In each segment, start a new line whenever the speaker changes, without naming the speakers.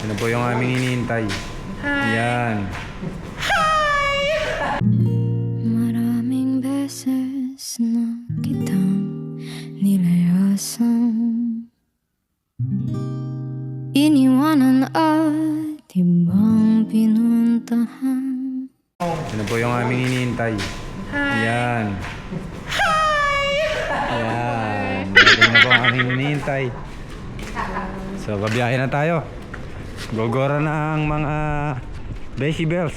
Ano po yung aming hinihintay? Yan.
Maraming beses na kitang nilayasan, iniwanan at ibang pinuntahan.
Ano po yung aming hinihintay? Yan. Yan. Yan na po ang aming hinihintay. So, babiyahe na tayo. Gogora na ang mga decibels.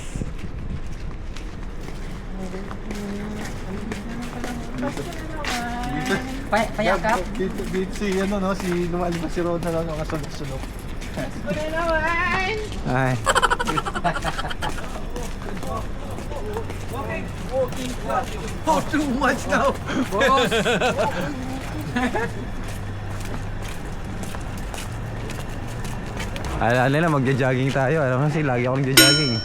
Payakap?
Dito si ano no, si lumalabas si Ron na lang kasunod-sunod.
Ay.
Oh, too much now.
Boss!
Alala nila, magja-jogging tayo. Alam kasi, lagi ako nagja-jogging.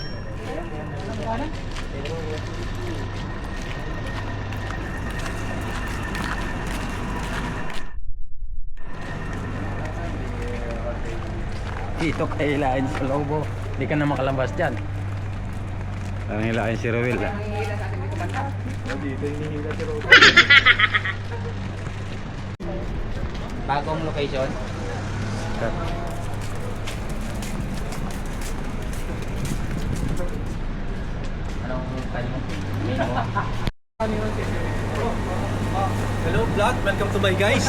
Dito kailangan sa lobo. Hindi ka na makalabas dyan.
Parang hilahin si Rowel.
Dito hinihila si Ron.
Bagong location. Anong kanyo?
Hello vlog, welcome to my guys.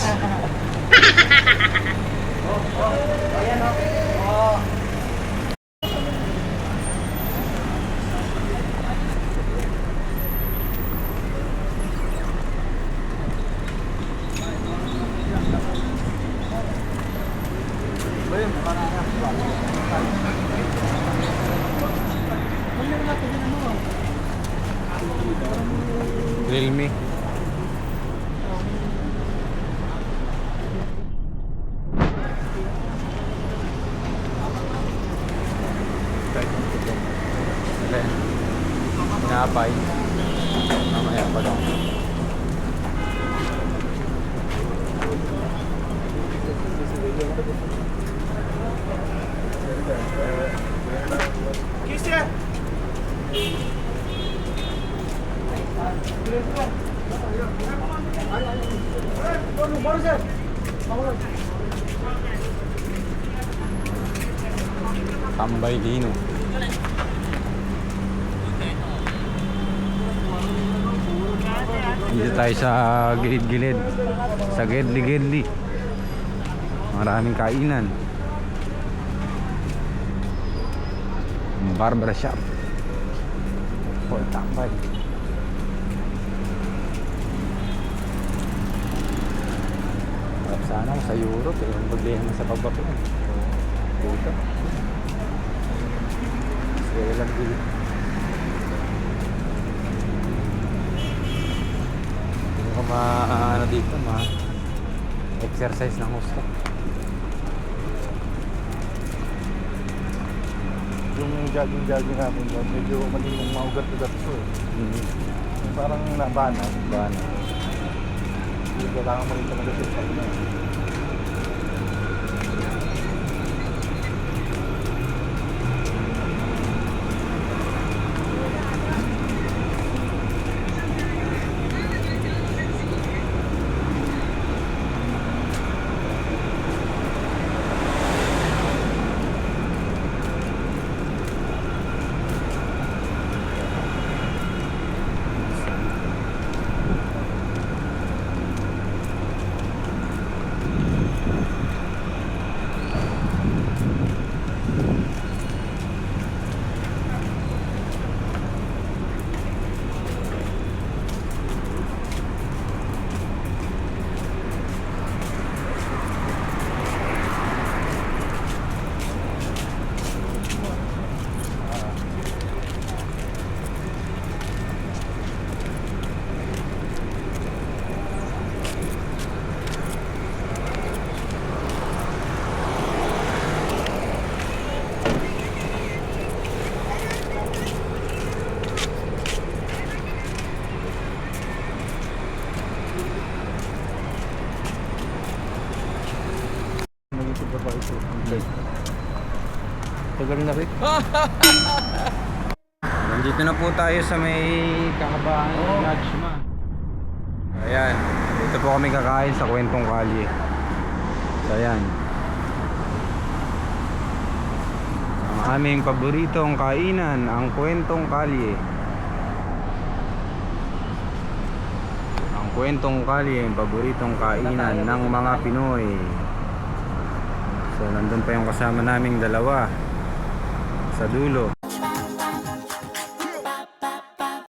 Realme. Napay. Mamaya pa lang. Tambay Dino. Dito tayo sa gilid-gilid. Sa gedli-gedli. Maraming kainan. Barbershop. Oh, tambay. Sana sa Europe eh. Ang problema sa pagbako. Dito. Lang dito. Hindi ko ano dito, exercise ng gusto.
Yung jogging namin doon, medyo malinong maugat-ugat ito eh. Parang nabana. Hindi kailangan mo rin talaga sa pag na. Tagal na rin.
Nandito na po tayo sa may kakabahan ng Lachma. Ayan, dito po kami kakain sa Kwentong Kalye. So ayan, ang aming paboritong kainan, ang Kwentong Kalye. Ang Kwentong Kalye, ang paboritong kainan ng mga Pinoy. So nandun pa yung kasama naming dalawa sa dulo.